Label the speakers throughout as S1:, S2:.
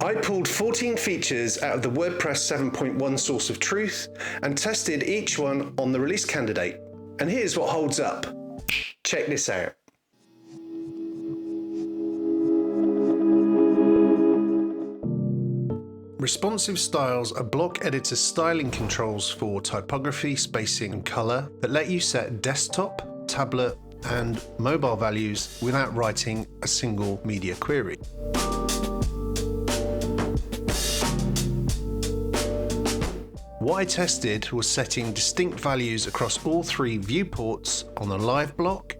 S1: I pulled 14 features out of the WordPress 7.1 source of truth and tested each one on the release candidate. And here's what holds up. Check this out. Responsive styles are block editor styling controls for typography, spacing, and color that let you set desktop, tablet, and mobile values without writing a single media query. What I tested was setting distinct values across all three viewports on the live block,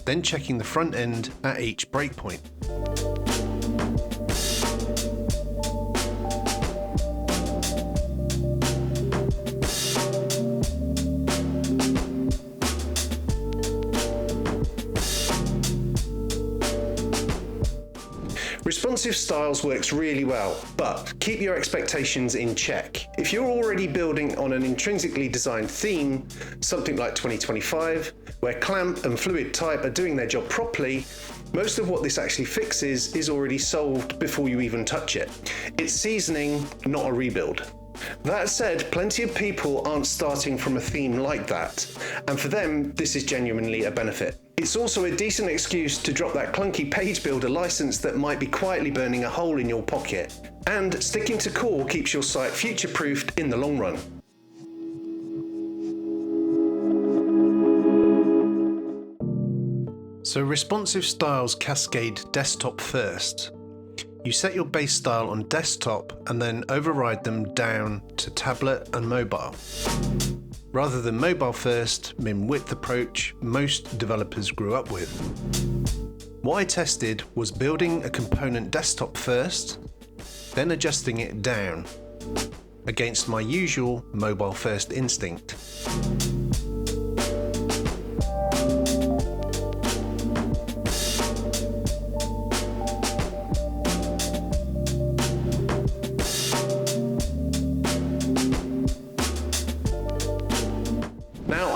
S1: then checking the front end at each breakpoint. Responsive styles works really well, but keep your expectations in check. If you're already building on an intrinsically designed theme, something like 2025, where clamp and fluid type are doing their job properly, most of what this actually fixes is already solved before you even touch it. It's seasoning, not a rebuild. That said, plenty of people aren't starting from a theme like that, and for them, this is genuinely a benefit. It's also a decent excuse to drop that clunky page builder license that might be quietly burning a hole in your pocket. And sticking to core keeps your site future-proofed in the long run. So responsive styles cascade desktop first. You set your base style on desktop and then override them down to tablet and mobile. Rather than mobile first, min width approach most developers grew up with. What I tested was building a component desktop first, then adjusting it down, against my usual mobile first instinct.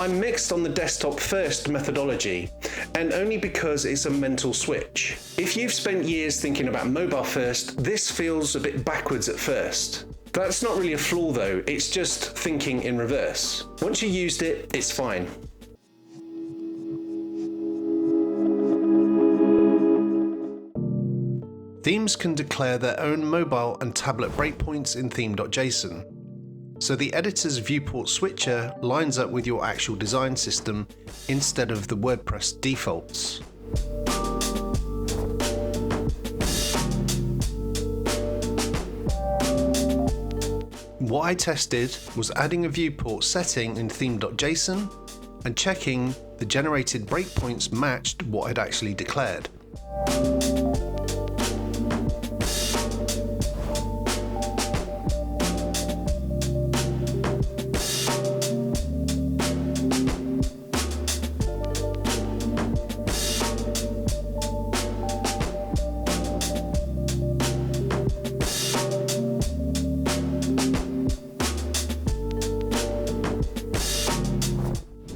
S1: I'm mixed on the desktop first methodology, and only because it's a mental switch. If you've spent years thinking about mobile first, this feels a bit backwards at first. That's not really a flaw though, it's just thinking in reverse. Once you used it, it's fine. Themes can declare their own mobile and tablet breakpoints in theme.json. So the editor's viewport switcher lines up with your actual design system instead of the WordPress defaults. What I tested was adding a viewport setting in theme.json and checking the generated breakpoints matched what I'd actually declared.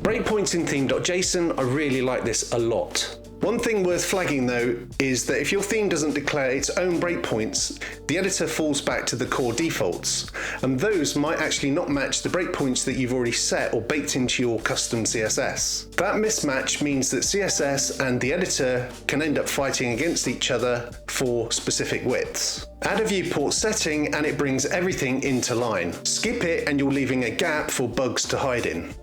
S1: Breakpoints in theme.json, I really like this a lot. One thing worth flagging though is that if your theme doesn't declare its own breakpoints, the editor falls back to the core defaults, and those might actually not match the breakpoints that you've already set or baked into your custom CSS. That mismatch means that CSS and the editor can end up fighting against each other for specific widths. Add a viewport setting and it brings everything into line. Skip it and you're leaving a gap for bugs to hide in.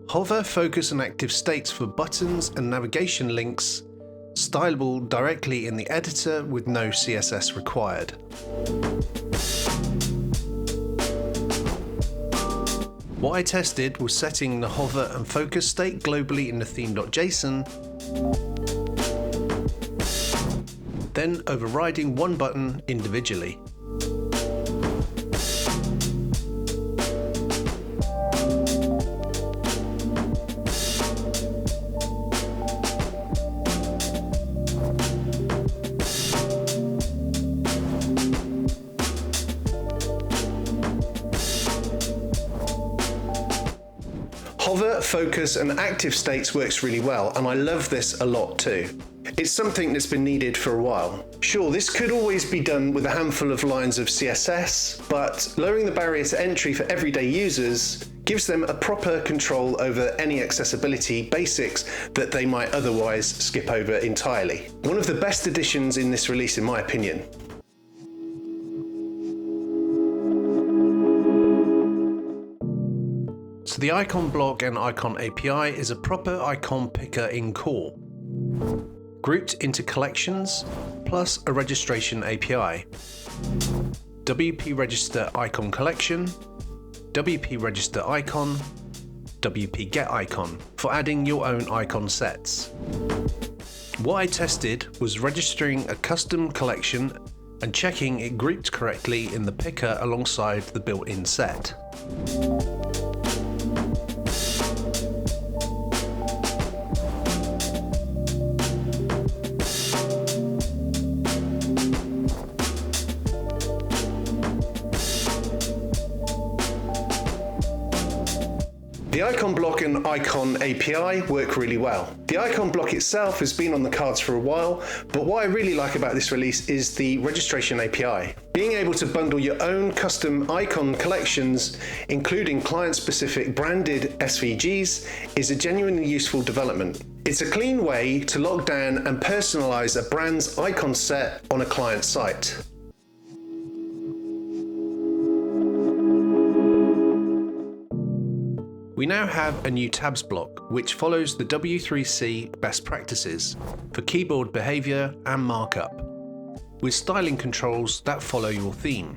S1: Hover, focus, and active states for buttons and navigation links, stylable directly in the editor with no CSS required. What I tested was setting the hover and focus state globally in the theme.json, then overriding one button individually. focus, and active states works really well, and I love this a lot too. It's something that's been needed for a while. Sure, this could always be done with a handful of lines of CSS, but lowering the barrier to entry for everyday users gives them a proper control over any accessibility basics that they might otherwise skip over entirely. One of the best additions in this release, in my opinion. So the icon block and icon API is a proper icon picker in core, grouped into collections, plus a registration API. WP register icon collection, WP register icon, WP get icon for adding your own icon sets. What I tested was registering a custom collection and checking it grouped correctly in the picker alongside the built-in set. The icon block and icon API work really well. The icon block itself has been on the cards for a while, but what I really like about this release is the registration API. Being able to bundle your own custom icon collections, including client-specific branded SVGs, is a genuinely useful development. It's a clean way to lock down and personalize a brand's icon set on a client site. We now have a new tabs block, which follows the W3C best practices for keyboard behavior and markup, with styling controls that follow your theme.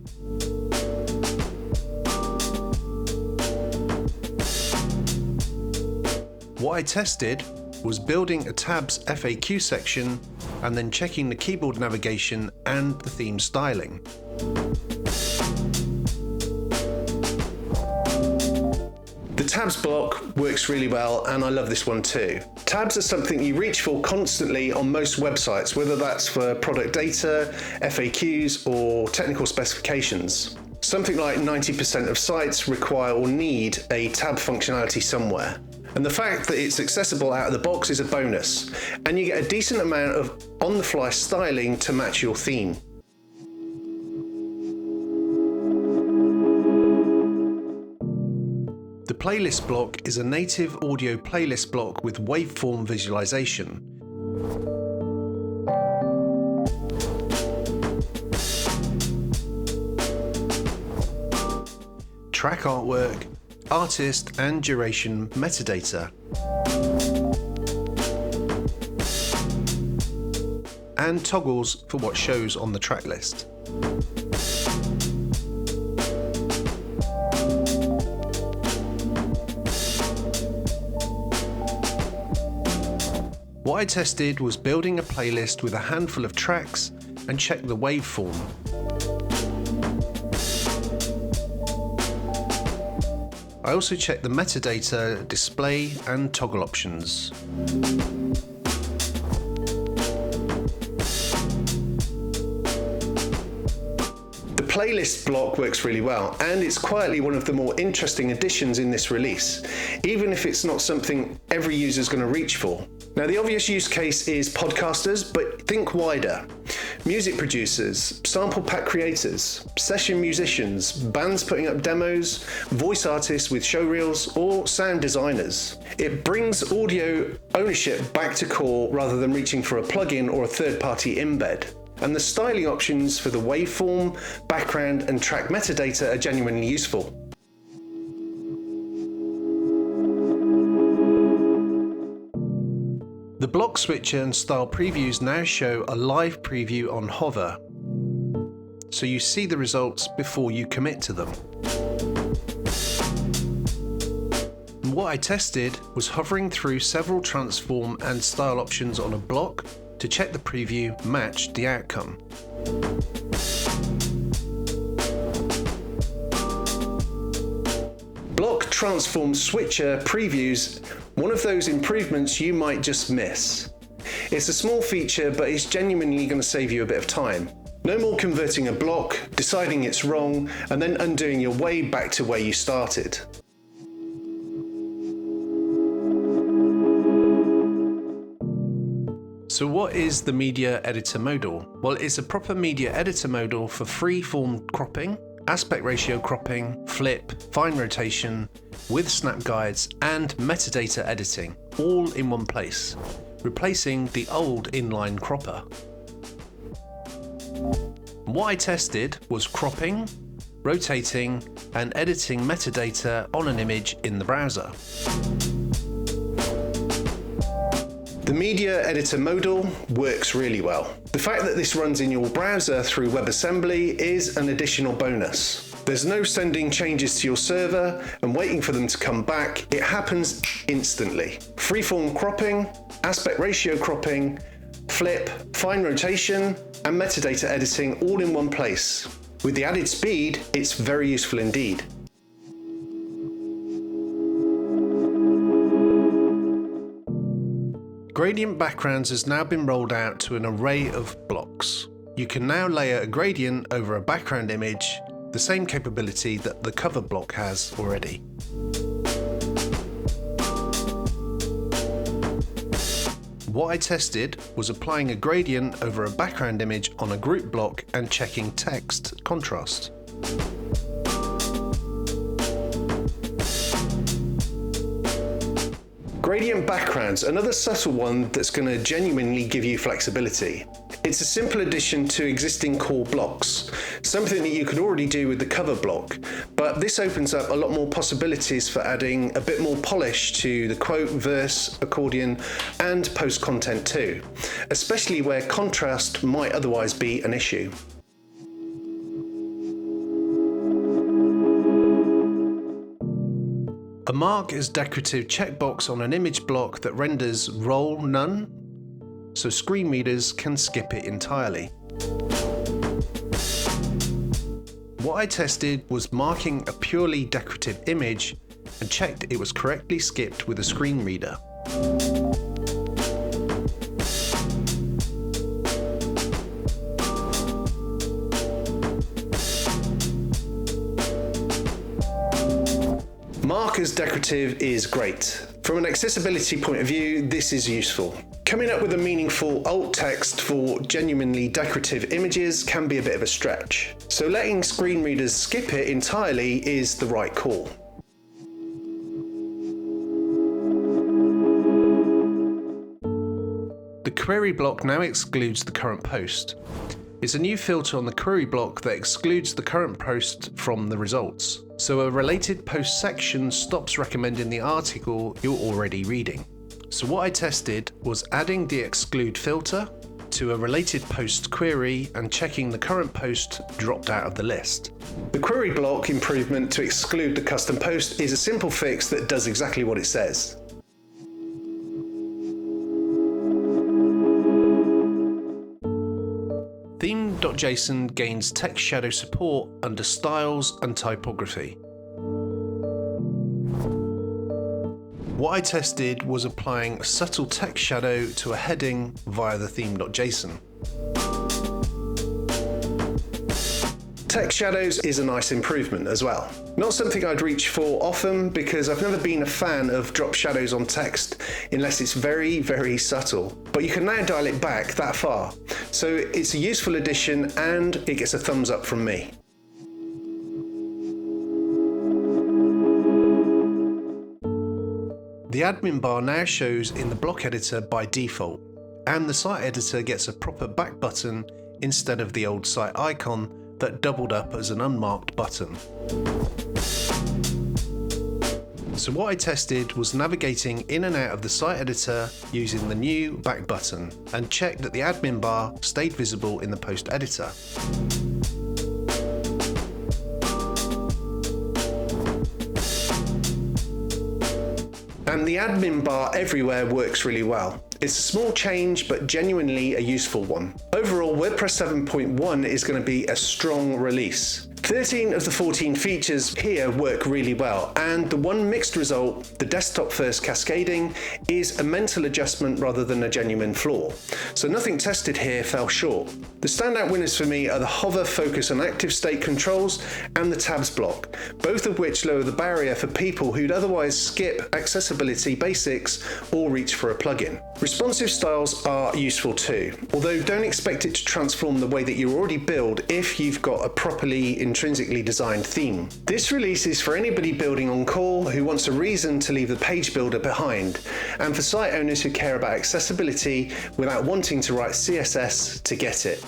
S1: What I tested was building a tabs FAQ section and then checking the keyboard navigation and the theme styling. The tabs block works really well, and I love this one too. Tabs are something you reach for constantly on most websites, whether that's for product data, FAQs, or technical specifications. Something like 90% of sites require or need a tab functionality somewhere. And the fact that it's accessible out of the box is a bonus, and you get a decent amount of on-the-fly styling to match your theme. The playlist block is a native audio playlist block with waveform visualization. Track artwork, artist and duration metadata, and toggles for what shows on the track list. What I tested was building a playlist with a handful of tracks and checked the waveform. I also checked the metadata, display and toggle options. The playlist block works really well, and it's quietly one of the more interesting additions in this release, even if it's not something every user is going to reach for. Now, the obvious use case is podcasters, but think wider. Music producers, sample pack creators, session musicians, bands putting up demos, voice artists with showreels, or sound designers. It brings audio ownership back to core rather than reaching for a plugin or a third-party embed. And the styling options for the waveform, background, and track metadata are genuinely useful. The block switcher and style previews now show a live preview on hover, so you see the results before you commit to them. And what I tested was hovering through several transform and style options on a block to check the preview matched the outcome. Block transform switcher previews one of those improvements you might just miss. It's a small feature, but it's genuinely going to save you a bit of time. No more converting a block, deciding it's wrong, and then undoing your way back to where you started. So what is the Media Editor Modal? Well, it's a proper media editor modal for free-form cropping, aspect ratio cropping, flip, fine rotation, with snap guides and metadata editing, all in one place, replacing the old inline cropper. What I tested was cropping, rotating and editing metadata on an image in the browser. The Media Editor Modal works really well. The fact that this runs in your browser through WebAssembly is an additional bonus. There's no sending changes to your server and waiting for them to come back. It happens instantly. Freeform cropping, aspect ratio cropping, flip, fine rotation, and metadata editing all in one place. With the added speed, it's very useful indeed. Gradient Backgrounds has now been rolled out to an array of blocks. You can now layer a gradient over a background image, the same capability that the cover block has already. What I tested was applying a gradient over a background image on a group block and checking text contrast. Gradient backgrounds, another subtle one that's going to genuinely give you flexibility. It's a simple addition to existing core blocks, something that you could already do with the cover block, but this opens up a lot more possibilities for adding a bit more polish to the quote, verse, accordion, and post content too, especially where contrast might otherwise be an issue. A mark as decorative checkbox on an image block that renders roll none, so screen readers can skip it entirely. What I tested was marking a purely decorative image and checked it was correctly skipped with a screen reader. Mark as decorative is great. From an accessibility point of view, this is useful. Coming up with a meaningful alt text for genuinely decorative images can be a bit of a stretch, so letting screen readers skip it entirely is the right call. The query block now excludes the current post. It's a new filter on the query block that excludes the current post from the results, so a related post section stops recommending the article you're already reading. So what I tested was adding the exclude filter to a related post query and checking the current post dropped out of the list. The query block improvement to exclude the custom post is a simple fix that does exactly what it says. Theme.json gains text shadow support under styles and typography. What I tested was applying a subtle text shadow to a heading via the theme.json. Text shadows is a nice improvement as well. Not something I'd reach for often because I've never been a fan of drop shadows on text unless it's very, very subtle. But you can now dial it back that far. So it's a useful addition and it gets a thumbs up from me. The admin bar now shows in the block editor by default, and the site editor gets a proper back button instead of the old site icon that doubled up as an unmarked button. So what I tested was navigating in and out of the site editor using the new back button and checked that the admin bar stayed visible in the post editor. And the admin bar everywhere works really well. It's a small change, but genuinely a useful one. Overall, WordPress 7.1 is going to be a strong release. 13 of the 14 features here work really well, and the one mixed result, the desktop first cascading, is a mental adjustment rather than a genuine flaw. So nothing tested here fell short. The standout winners for me are the hover focus on active state controls and the tabs block, both of which lower the barrier for people who'd otherwise skip accessibility basics or reach for a plugin. Responsive styles are useful too, although don't expect it to transform the way that you already build if you've got a properly intrinsically designed theme. This release is for anybody building on call who wants a reason to leave the page builder behind, and for site owners who care about accessibility without wanting to write CSS to get it.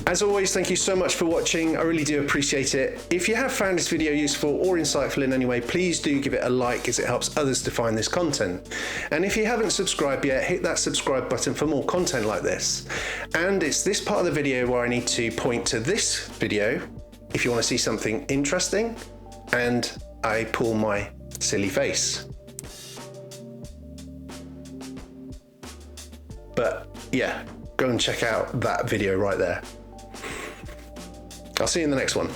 S1: As always, thank you so much for watching. I really do appreciate it. If you have found this video useful or insightful in any way, please do give it a like, as it helps others to find this content. And if you haven't subscribed yet, hit that subscribe button for more content like this. And it's this part of the video where I need to point to this video if you want to see something interesting, and I pull my silly face. But yeah, go and check out that video right there. I'll see you in the next one.